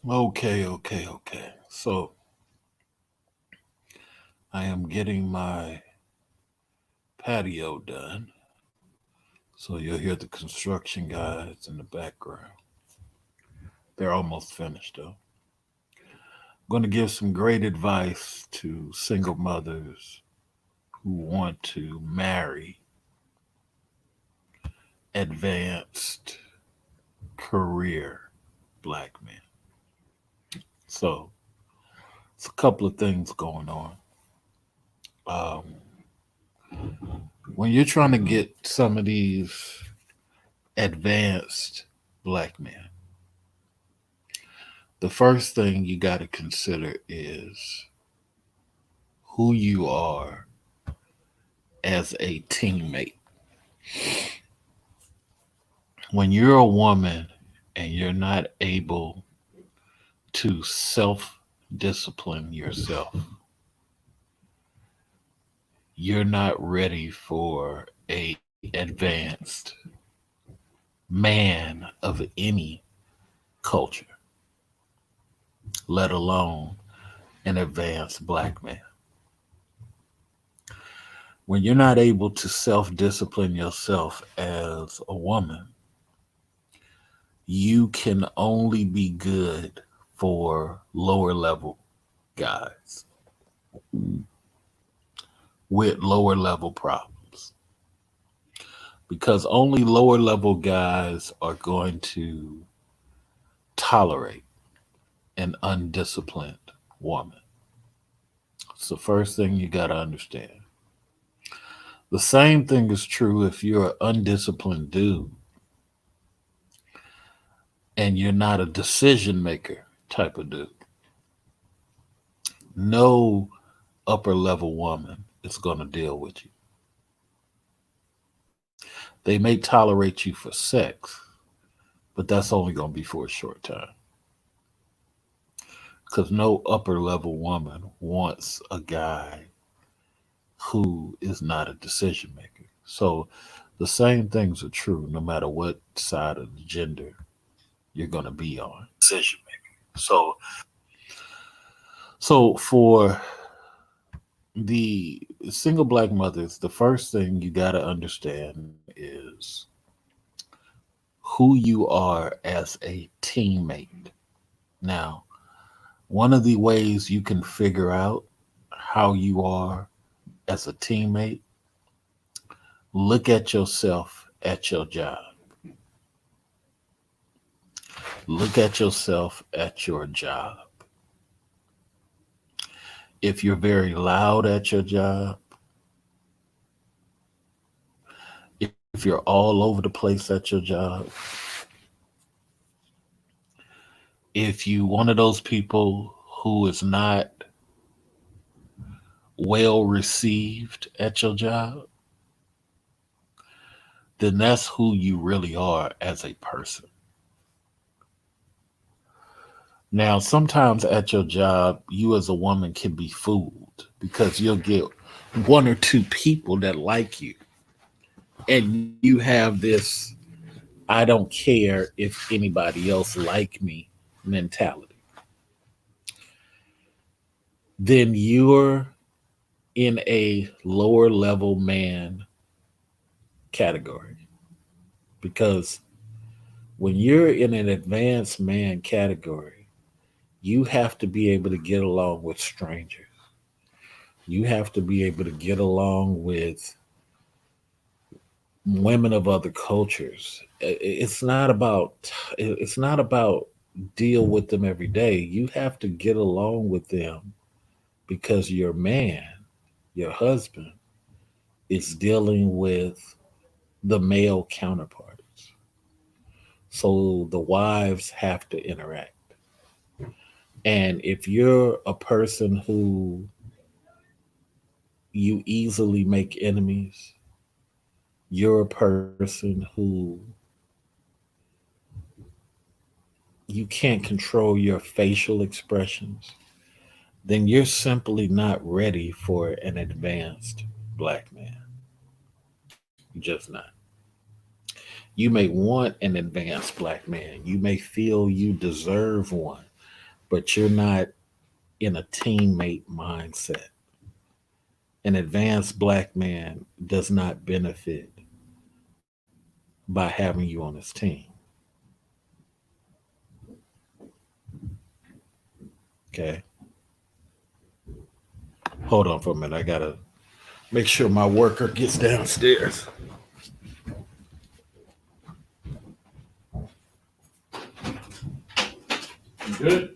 Okay. So I am getting my patio done. So you'll hear the construction guys in the background. They're almost finished though. I'm going to give some great advice to single mothers who want to marry advanced career black men. So it's a couple of things going on. Um, when you're trying to get some of these advanced black men, the first thing you got to consider is who you are as a teammate. When you're a woman and you're not able to self discipline yourself, you're not ready for a advanced man of any culture, let alone an advanced black man. When you're not able to self discipline yourself as a woman, you can only be good for lower level guys with lower level problems because only lower level guys are going to tolerate an undisciplined woman. It's the first thing you got to understand. The same thing is true if you're an undisciplined dude and you're not a decision maker type of dude. No upper level woman is going to deal with you. They may tolerate you for sex, but that's only going to be for a short time because no upper level woman wants a guy who is not a decision maker. So the same things are true no matter what side of the gender you're going to be on. Decision maker. So for the single black mothers, the first thing you got to understand is who you are as a teammate. Now, one of the ways you can figure out how you are as a teammate, look at yourself at your job. Look at yourself at your job. If you're very loud at your job, if you're all over the place at your job, if you one of those people who is not well received at your job, then that's who you really are as a person. Now, sometimes at your job, you as a woman can be fooled because you'll get one or two people that like you, and you have this I don't care if anybody else like me mentality. Then you're in a lower level man category because when you're in an advanced man category, you have to be able to get along with strangers. You have to be able to get along with women of other cultures. It's not about deal with them every day. You have to get along with them because your man, your husband, is dealing with the male counterparts. So the wives have to interact. And if you're a person who you easily make enemies, you're a person who you can't control your facial expressions, then you're simply not ready for an advanced black man. You're just not. You may want an advanced black man. You may feel you deserve one. but you're not in a teammate mindset. An advanced black man does not benefit by having you on his team. Okay. Hold on for a minute. I gotta make sure my worker gets downstairs. Good.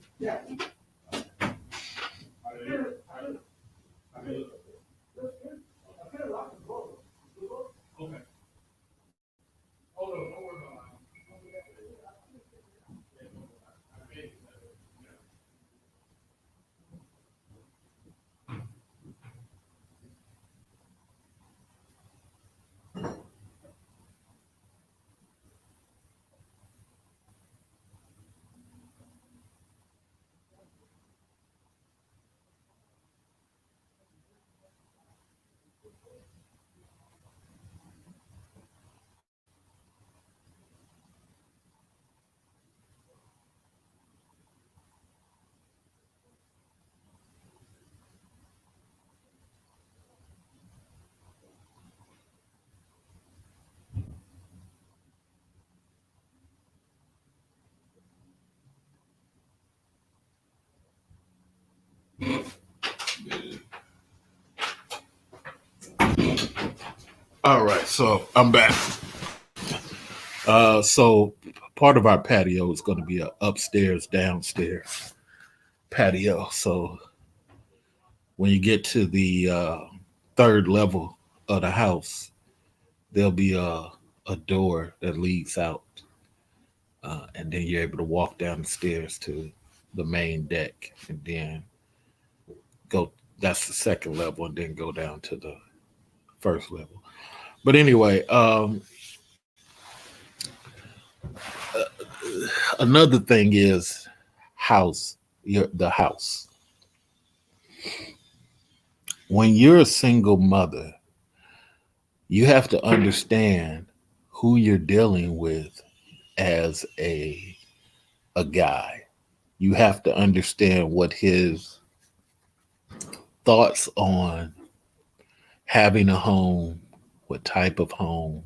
All right, so I'm back. So part of our patio is going to be a upstairs, downstairs patio. So when you get to the third level of the house, there'll be a door that leads out, and then you're able to walk down the stairs to the main deck, and then go. That's the second level, and then go down to the first level. But anyway, another thing is house. The house. When you're a single mother, you have to understand who you're dealing with as a guy. You have to understand what his thoughts on having a home, what type of home,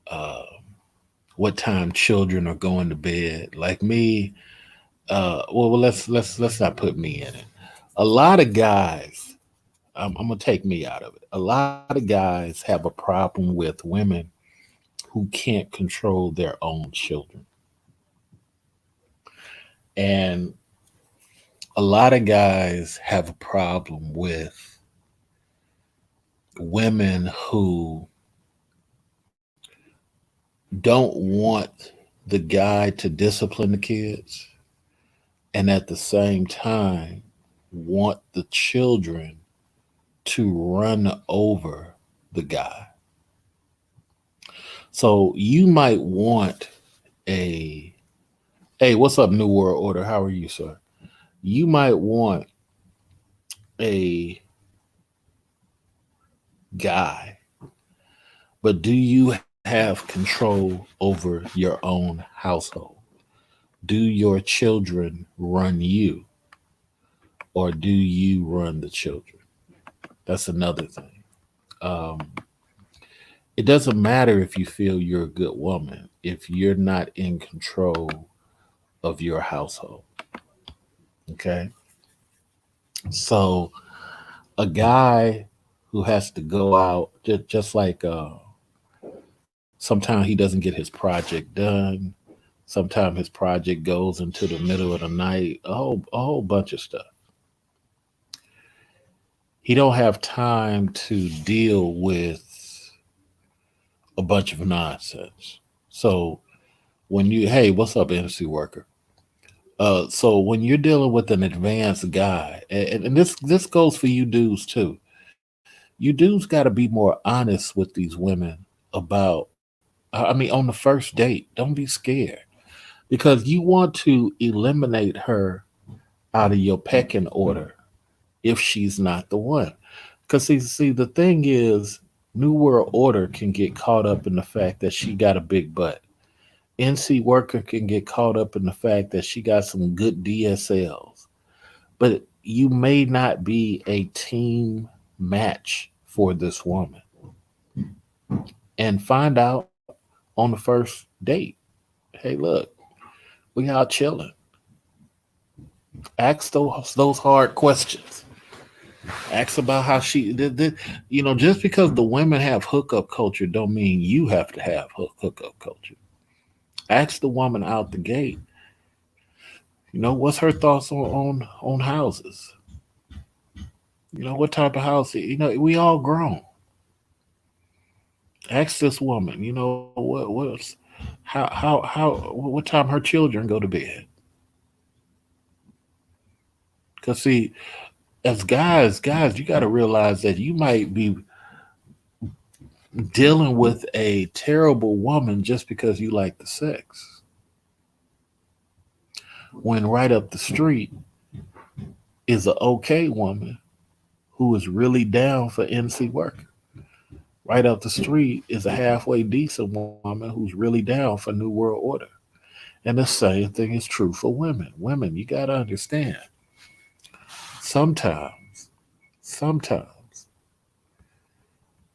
uh, what time children are going to bed. Like me, let's not put me in it. A lot of guys, I'm gonna take me out of it. A lot of guys have a problem with women who can't control their own children, and a lot of guys have a problem with women who don't want the guy to discipline the kids and at the same time want the children to run over the guy. So you might want a, hey, what's up, New World Order? How are you, sir? You might want a guy, but do you have control over your own household? Do your children run you, or do you run the children? That's another thing. Um, it doesn't matter if you feel you're a good woman if you're not in control of your household. Okay. So a guy who has to go out, just like sometimes he doesn't get his project done. Sometimes his project goes into the middle of the night, a whole bunch of stuff. He don't have time to deal with a bunch of nonsense. So when you, hey, what's up, NC worker? So when you're dealing with an advanced guy, and this goes for you dudes too. You dudes got to be more honest with these women about. I mean, on the first date, don't be scared because you want to eliminate her out of your pecking order if she's not the one. Because see, the thing is, New World Order can get caught up in the fact that she got a big butt, NC worker can get caught up in the fact that she got some good DSLs, but you may not be a team match for this woman. And find out on the first date, hey, look, we out chilling. Ask those hard questions. Ask about how just because the women have hookup culture don't mean you have to have hookup culture. Ask the woman out the gate, what's her thoughts on houses? What type of house? We all grown. Ask this woman, what's what time her children go to bed? Because see, as guys, you got to realize that you might be dealing with a terrible woman just because you like the sex. When right up the street is a okay woman who is really down for NC work. Right up the street is a halfway decent woman who's really down for New World Order. And the same thing is true for women. Women, you got to understand, sometimes, sometimes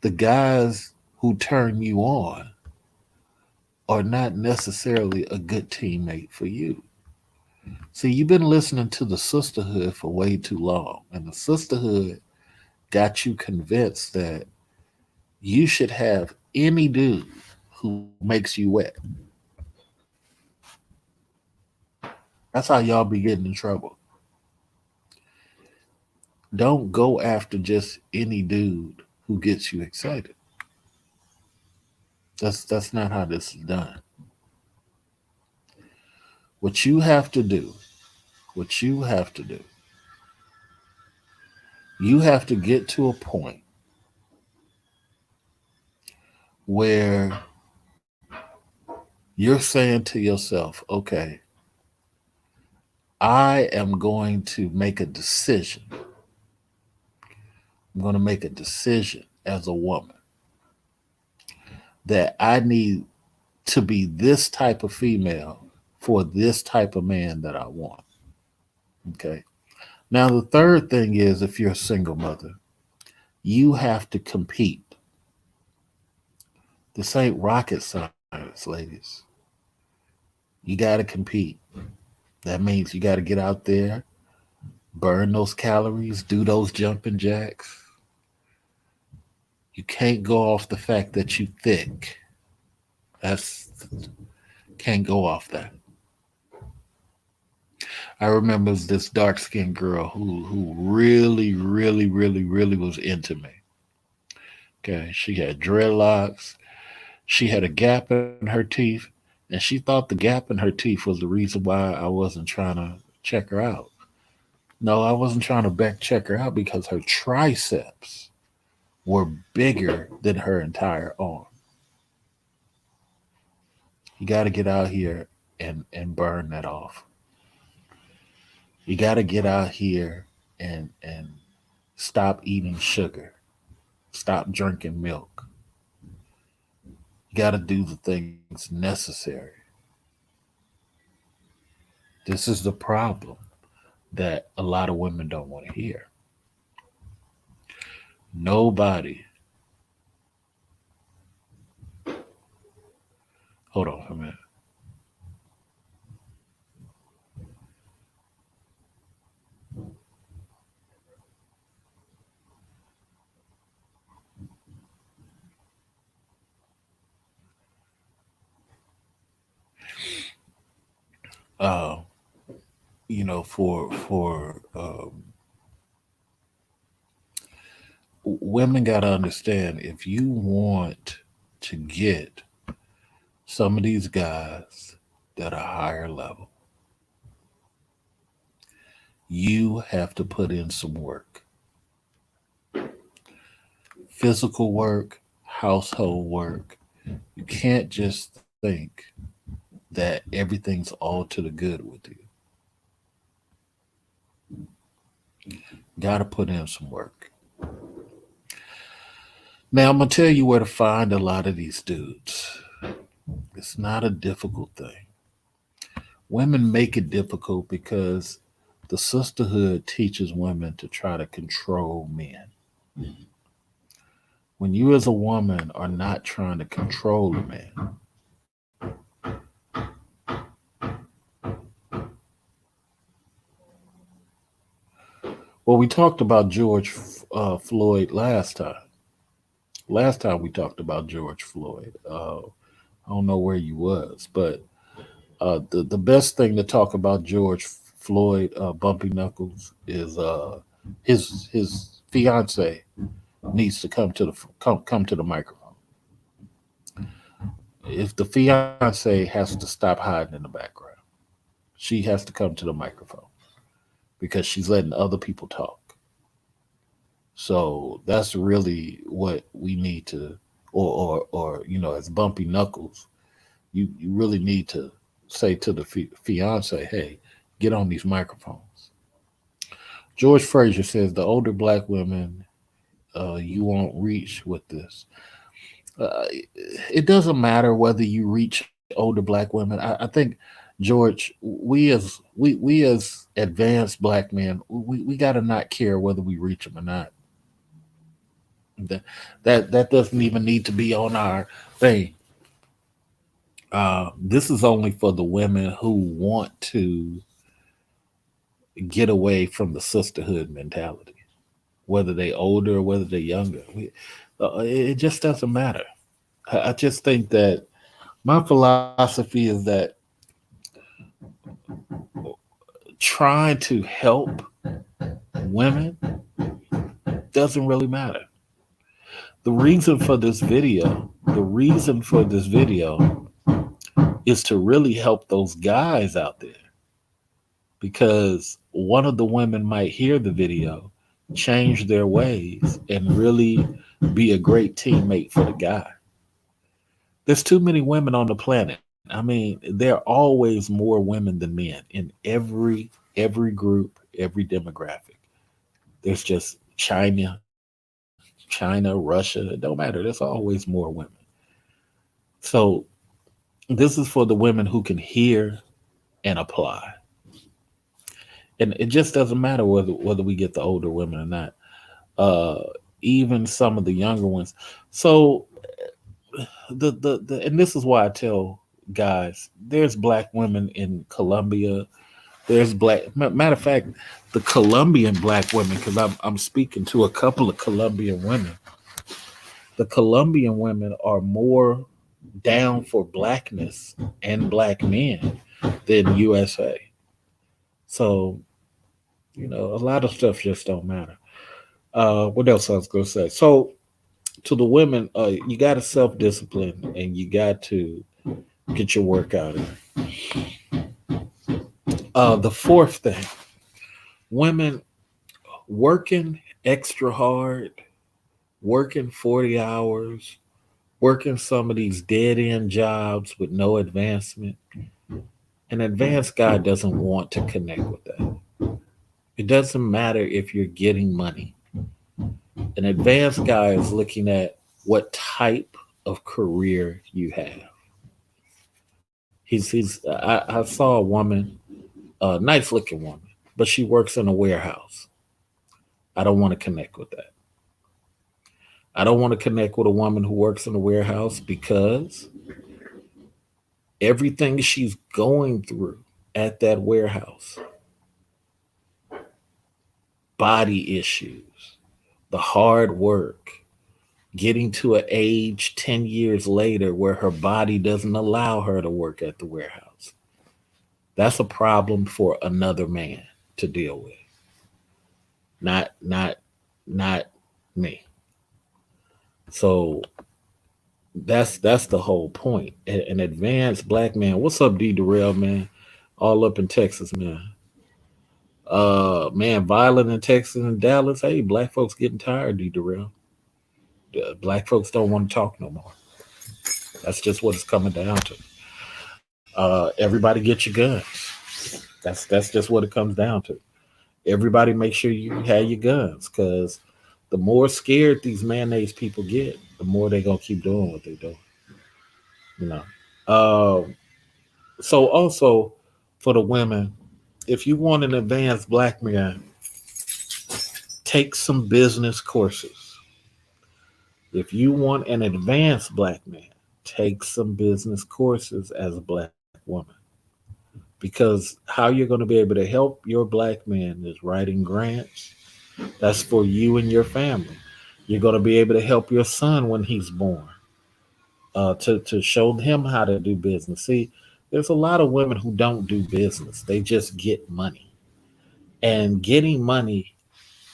the guys who turn you on are not necessarily a good teammate for you. See, you've been listening to the sisterhood for way too long, and the sisterhood got you convinced that you should have any dude who makes you wet. That's how y'all be getting in trouble. Don't go after just any dude who gets you excited. That's not how this is done. What you have to do, what you have to get to a point where you're saying to yourself, okay, I am going to make a decision. I'm going to make a decision as a woman that I need to be this type of female for this type of man that I want. Okay. Now, the third thing is if you're a single mother, you have to compete. This ain't rocket science, ladies. You got to compete. That means you got to get out there, burn those calories, do those jumping jacks. You can't go off the fact that you thick. That's can't go off that. I remember this dark skinned girl who really, really, really, really was into me. Okay. She had dreadlocks. She had a gap in her teeth, and she thought the gap in her teeth was the reason why I wasn't trying to check her out. No, I wasn't trying to back check her out because her triceps were bigger than her entire arm. You got to get out here and burn that off. You got to get out here and stop eating sugar. Stop drinking milk. You got to do the things necessary. This is the problem that a lot of women don't want to hear. Nobody, hold on a minute. Uh, for women got to understand if you want to get some of these guys that are higher level, you have to put in some work, physical work, household work. You can't just think that everything's all to the good with you. Got to put in some work. Now, I'm going to tell you where to find a lot of these dudes. It's not a difficult thing. Women make it difficult because the sisterhood teaches women to try to control men. When you, as a woman, are not trying to control a man, well, we talked about George Floyd last time. Last time we talked about George Floyd. I don't know where you was, but the best thing to talk about George Floyd, Bumpy Knuckles, is his fiance needs to come to the microphone. If the fiance has to stop hiding in the background, she has to come to the microphone because she's letting other people talk. So that's really what we need to, or as Bumpy Knuckles, you really need to say to the fiance, hey, get on these microphones. George Frazier says the older black women you won't reach with this. Uh, it doesn't matter whether you reach older black women. I think George, we as advanced black men, we got to not care whether we reach them or not. That doesn't even need to be on our thing. This is only for the women who want to get away from the sisterhood mentality, whether they older or whether they're younger. It just doesn't matter. I just think that my philosophy is that trying to help women doesn't really matter. The reason for this video is to really help those guys out there because one of the women might hear the video, change their ways, and really be a great teammate for the guy. There's too many women on the planet. I mean, there are always more women than men in every group, every demographic. There's just China, Russia. It don't matter. There's always more women. So this is for the women who can hear and apply. And it just doesn't matter whether we get the older women or not. Uh, Even some of the younger ones. So and this is why I tell guys, there's black women in Colombia. There's matter of fact, the Colombian black women, because I'm speaking to a couple of Colombian women. The Colombian women are more down for blackness and black men than USA. So a lot of stuff just don't matter. What else I was gonna say? So to the women, you got to self discipline and you got to get your workout in. The fourth thing, women working extra hard, working 40 hours, working some of these dead end jobs with no advancement. An advanced guy doesn't want to connect with that. It doesn't matter if you're getting money. An advanced guy is looking at what type of career you have. I saw a woman, a nice looking woman, but she works in a warehouse. I don't want to connect with that. I don't want to connect with a woman who works in a warehouse because everything she's going through at that warehouse, body issues, the hard work, getting to an age 10 years later where her body doesn't allow her to work at the warehouse. That's a problem for another man to deal with. Not me. So that's the whole point. An advanced black man. What's up, D Darrell, man? All up in Texas, man. Man, violent in Texas and Dallas. Hey, black folks getting tired, D Darrell. Black folks don't want to talk no more. That's just what it's coming down to. Everybody get your guns. That's just what it comes down to. Everybody make sure you have your guns because the more scared these mayonnaise people get, the more they're gonna keep doing what they do. You know. Um, so also for the women, if you want an advanced black man, take some business courses. If you want an advanced black man, take some business courses as a black woman. Because how you're going to be able to help your black man is writing grants. That's for you and your family. You're going to be able to help your son when he's born, to show him how to do business. See, there's a lot of women who don't do business, they just get money. And getting money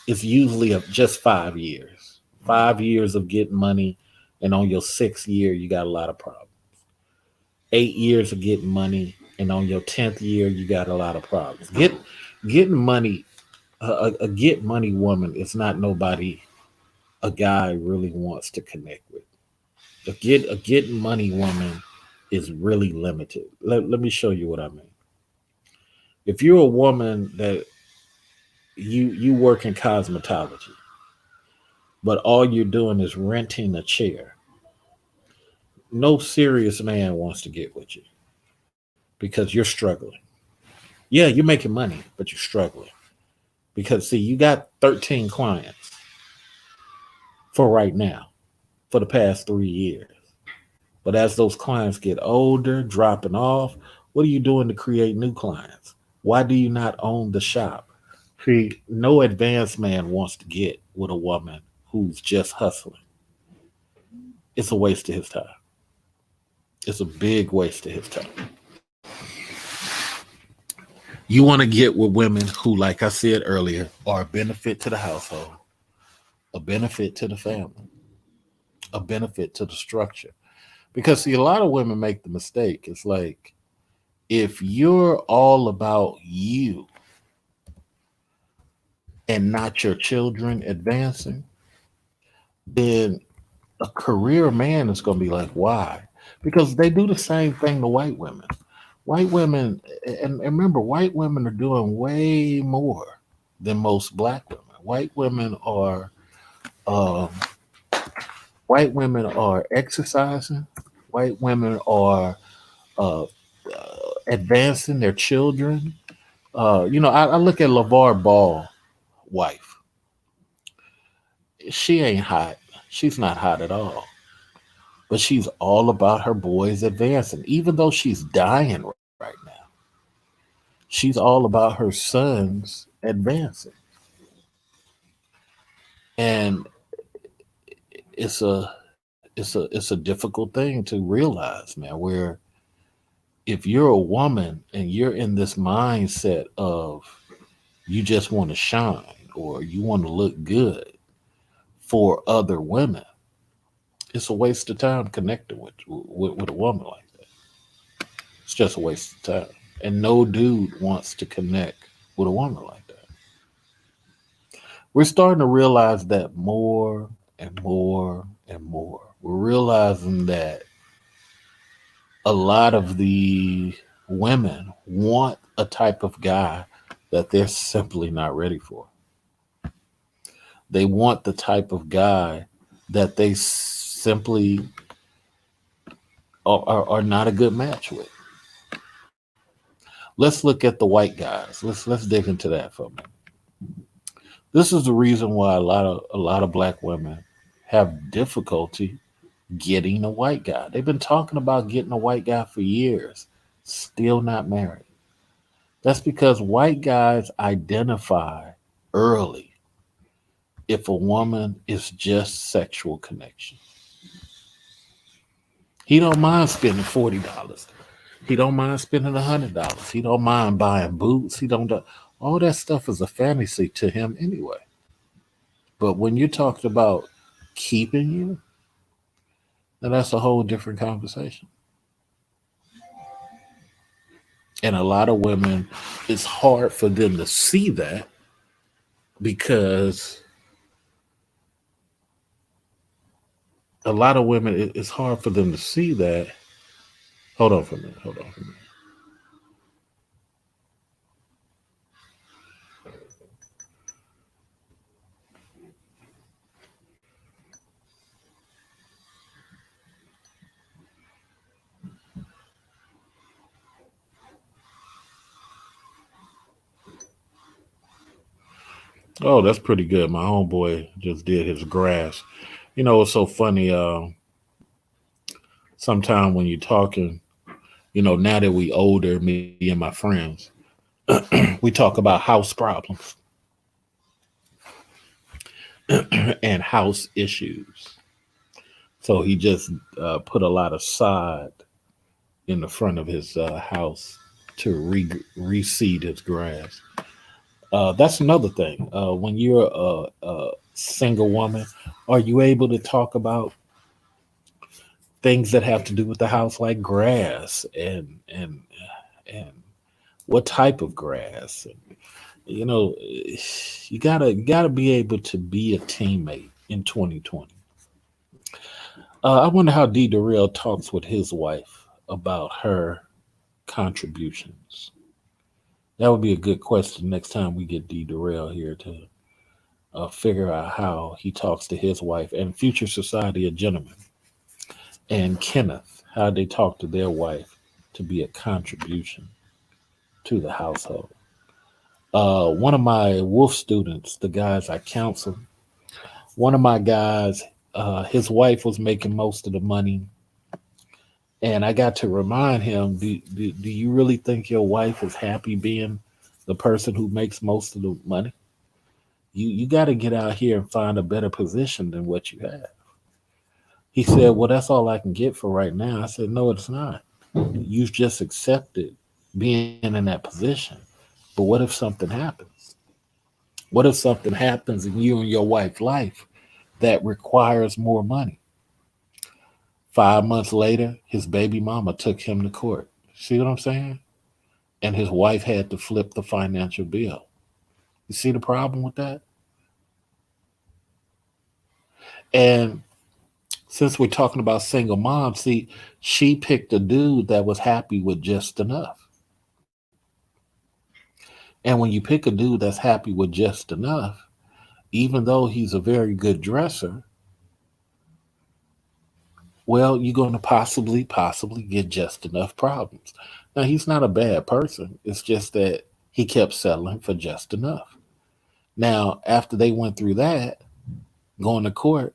is usually of just 5 years. 5 years of getting money, and on your sixth year, you got a lot of problems. 8 years of getting money, and on your 10th year, you got a lot of problems. Getting money, a get money woman is not nobody a guy really wants to connect with. A get money woman is really limited. Let me show you what I mean. If you're a woman that you work in cosmetology, but all you're doing is renting a chair, no serious man wants to get with you because you're struggling. Yeah, you're making money, but you're struggling. Because see, you got 13 clients for right now, for the past 3 years. But as those clients get older, dropping off, what are you doing to create new clients? Why do you not own the shop? See, no advanced man wants to get with a woman who's just hustling. It's a waste of his time. It's a big waste of his time. You want to get with women who, like I said earlier, are a benefit to the household, a benefit to the family, a benefit to the structure. Because see, a lot of women make the mistake. It's like if you're all about you and not your children advancing, then a career man is going to be like, why? Because they do the same thing to white women. White women, and remember, white women are doing way more than most black women. Um, white women are exercising. White women are uh, advancing their children. I look at LeVar Ball wife. She ain't hot. She's not hot at all. But she's all about her boys advancing. Even though she's dying right now, she's all about her sons advancing. And it's a difficult thing to realize, man, where if you're a woman and you're in this mindset of you just want to shine or you want to look good for other women, it's a waste of time connecting with a woman like that. It's just a waste of time. And no dude wants to connect with a woman like that. We're starting to realize that more and more and more. We're realizing that a lot of the women want a type of guy that they're simply not ready for. They want the type of guy that they simply are not a good match with. Let's look at the white guys. Let's dig into that for a minute. This is the reason why a lot of black women have difficulty getting a white guy. They've been talking about getting a white guy for years, still not married. That's because white guys identify early if a woman is just sexual connection. He don't mind spending $40. He don't mind spending $100. He don't mind buying boots. He don't do all that stuff is a fantasy to him anyway. But when you're talking about keeping you, then that's a whole different conversation. And a lot of women, it's hard for them to see that because a lot of women, it's hard for them to see that. Hold on for a minute. Hold on for a minute. Oh, that's pretty good. My homeboy just did his grass. You know, it's so funny. Sometime when you're talking, now that we older, me and my friends, we talk about house problems and house issues. So he just put a lot of sod in the front of his house to reseed his grass. That's another thing. When you're a single woman, are you able to talk about things that have to do with the house, like grass and what type of grass? And, you know, you gotta be able to be a teammate in 2020. I wonder how D. Durrell talks with his wife about her contributions. That would be a good question next time we get D. Durrell here to figure out how he talks to his wife and Future Society of Gentlemen and Kenneth, how they talk to their wife to be a contribution to the household. One of my wolf students, the guys I counsel, one of my guys, his wife was making most of the money. And I got to remind him, do you really think your wife is happy being the person who makes most of the money? You got to get out here and find a better position than what you have. He said, well, that's all I can get for right now. I said, no, it's not. You've just accepted being in that position. But what if something happens? What if something happens in you and your wife's life that requires more money? 5 months later, his baby mama took him to court. See what I'm saying? And his wife had to flip the financial bill. You see the problem with that? And since we're talking about single moms, see, she picked a dude that was happy with just enough. And when you pick a dude that's happy with just enough, even though he's a very good dresser, well, you're going to possibly get just enough problems. Now, he's not a bad person. It's just that he kept settling for just enough. Now, after they went through that, going to court,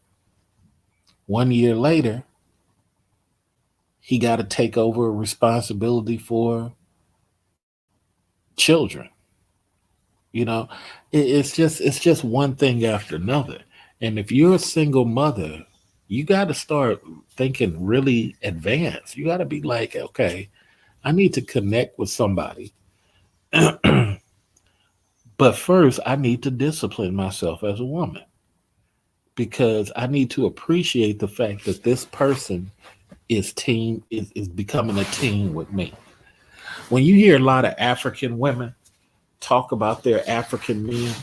1 year later, he got to take over responsibility for children. You know, it's just one thing after another. And if you're a single mother, you got to start thinking really advanced. You got to be like, okay, I need to connect with somebody. But first, I need to discipline myself as a woman because I need to appreciate the fact that this person is becoming a team with me. When you hear a lot of African women talk about their African men,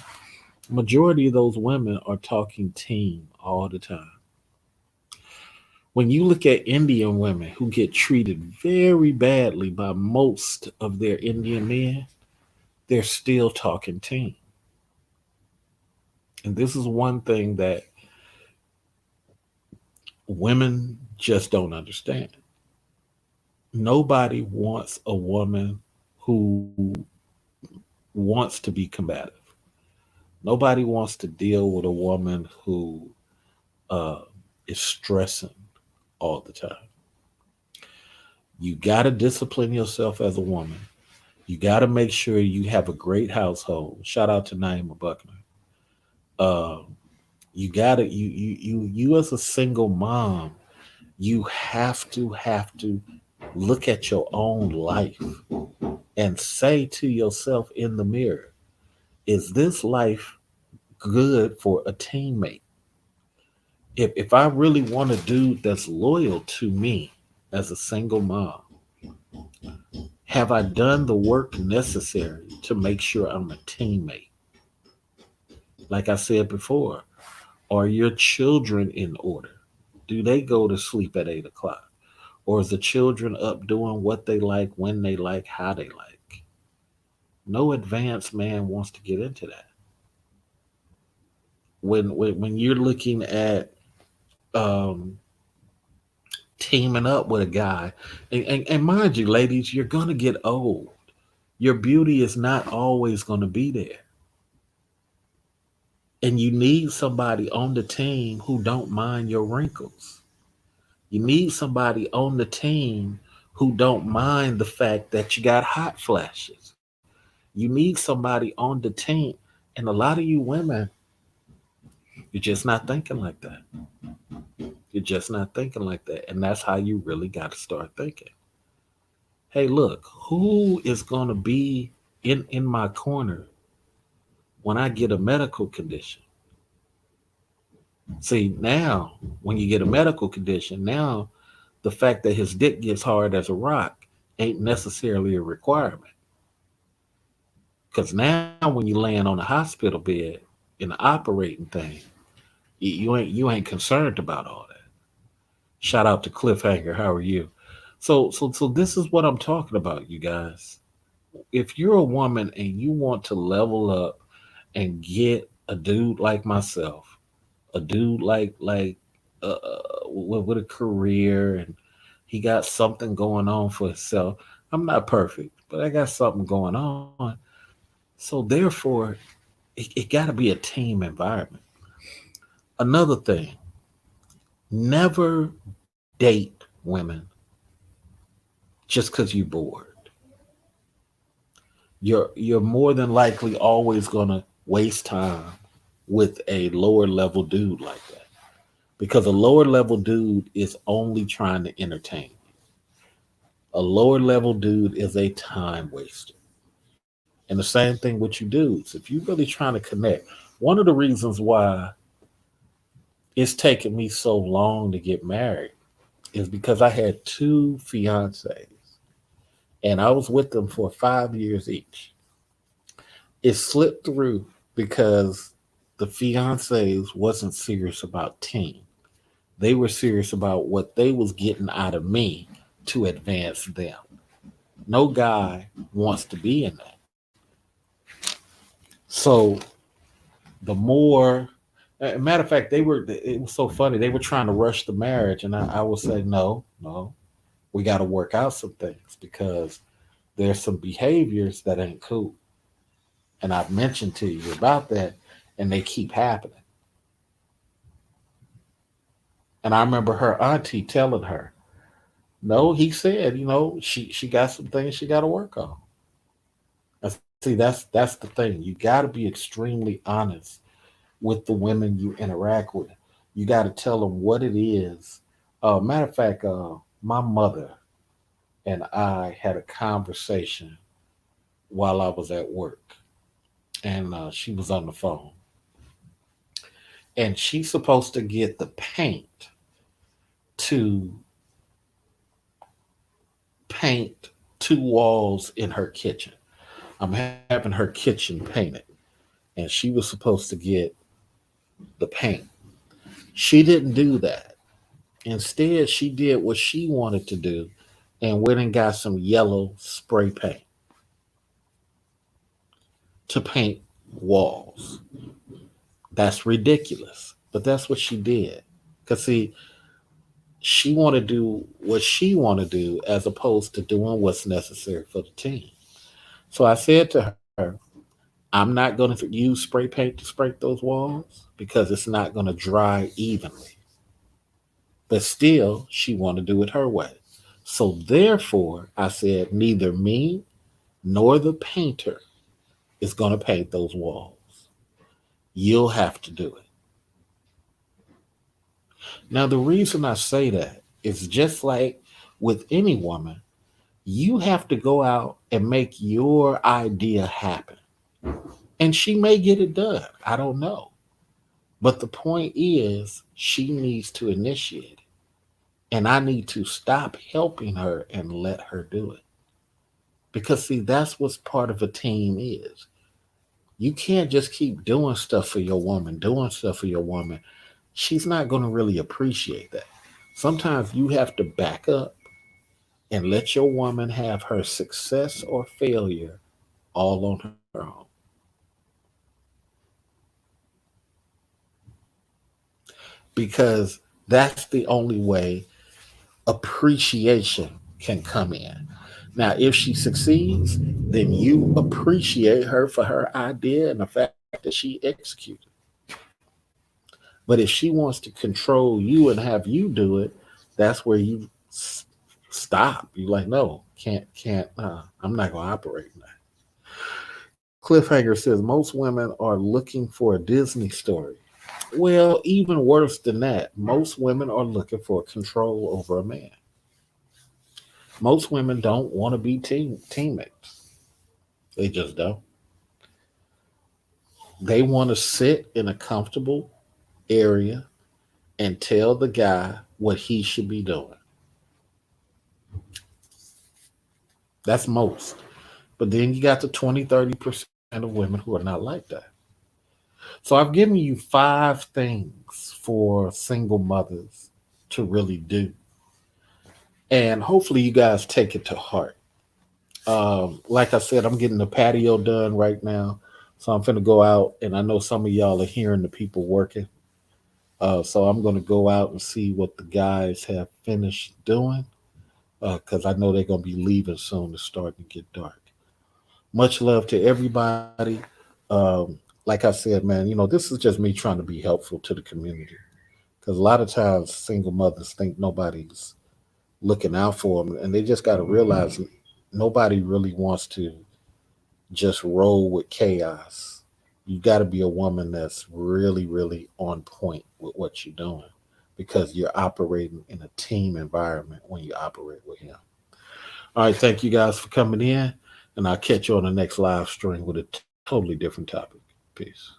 majority of those women are talking team all the time. When you look at Indian women who get treated very badly by most of their Indian men, they're still talking team. And this is one thing that women just don't understand. Nobody wants a woman who wants to be combative. Nobody wants to deal with a woman who uh, is stressing all the time. You got to discipline yourself as a woman. You got to make sure you have a great household. Shout out to Naima Buckner. Uh, you got to you as a single mom, you have to look at your own life and say to yourself in the mirror, is this life good for a teammate? If I really want a dude that's loyal to me as a single mom, have I done the work necessary to make sure I'm a teammate? Like I said before, are your children in order? Do they go to sleep at 8 o'clock? Or is the children up doing what they like, when they like, how they like? No advanced man wants to get into that. When you're looking at um, teaming up with a guy, and mind you, ladies, you're gonna get old. Your beauty is not always gonna be there. And you need somebody on the team who don't mind your wrinkles. You need somebody on the team who don't mind the fact that you got hot flashes. You need somebody on the team. And a lot of you women, you're just not thinking like that. You're just not thinking like that. And that's how you really got to start thinking. Hey, look, who is going to be in my corner when I get a medical condition? See, now, when you get a medical condition, now the fact that his dick gets hard as a rock ain't necessarily a requirement. Because now, when you're laying on a hospital bed in the operating thing, you ain't concerned about all that. Shout out to Cliffhanger. How are you? So this is what I'm talking about, you guys. If you're a woman and you want to level up and get a dude like myself, a dude like with a career, and he got something going on for himself. I'm not perfect, but I got something going on. So therefore, it got to be a team environment. Another thing, never date women just because you're bored. You're more than likely always gonna waste time with a lower level dude like that, because a lower level dude is only trying to entertain. A lower level dude is a time waster. And the same thing with you dudes. If you're really trying to connect, one of the reasons why it's taken me so long to get married is because I had two fiancées and I was with them for 5 years each. It slipped through because the fiancés wasn't serious about team. They were serious about what they was getting out of me to advance them. No guy wants to be in that. So the more, matter of fact, it was so funny. They were trying to rush the marriage, and I would say, no, no, we got to work out some things because there's some behaviors that ain't cool. And I've mentioned to you about that, and they keep happening. And I remember her auntie telling her, no, he said, she got some things she got to work on. And see, that's the thing. You got to be extremely honest with the women you interact with. You got to tell them what it is. Matter of fact, my mother and I had a conversation while I was at work, and she was on the phone, and she's supposed to get the paint to paint two walls in her kitchen. I'm having her kitchen painted, and she was supposed to get the paint. She didn't do that. Instead, she did what she wanted to do and went and got some yellow spray paint to paint walls. That's ridiculous, but that's what she did. Because, see, she want to do what she want to do as opposed to doing what's necessary for the team. So I said to her, I'm not going to use spray paint to spray those walls because it's not going to dry evenly. But still, she want to do it her way. So therefore, I said, neither me nor the painter is going to paint those walls. You'll have to do it. Now, the reason I say that is just like with any woman, you have to go out and make your idea happen. And she may get it done. I don't know. But the point is, she needs to initiate it. And I need to stop helping her and let her do it. Because, see, that's what's part of a team is. You can't just keep doing stuff for your woman, doing stuff for your woman. She's not going to really appreciate that. Sometimes you have to back up and let your woman have her success or failure all on her own. Because that's the only way appreciation can come in. Now, if she succeeds, then you appreciate her for her idea and the fact that she executed. But if she wants to control you and have you do it, that's where you stop. You're like, no, can't. I'm not gonna operate in that. Cliffhanger says most women are looking for a Disney story. Well, even worse than that, most women are looking for control over a man. Most women don't want to be teammates. They just don't. They want to sit in a comfortable area and tell the guy what he should be doing. That's most. But then you got the 20-30% of women who are not like that. So I've given you five things for single mothers to really do. And hopefully you guys take it to heart. Like I said, I'm getting the patio done right now. So I'm finna go out, and I know some of y'all are hearing the people working. So I'm gonna go out and see what the guys have finished doing, because I know they're gonna be leaving soon. It's starting to get dark. Much love to everybody. Like I said, man, this is just me trying to be helpful to the community. Because a lot of times single mothers think nobody's looking out for them, and they just got to realize nobody really wants to just roll with chaos. You got to be a woman that's really, really on point with what you're doing because you're operating in a team environment when you operate with him. All right, thank you guys for coming in, and I'll catch you on the next live stream with a totally different topic. Peace.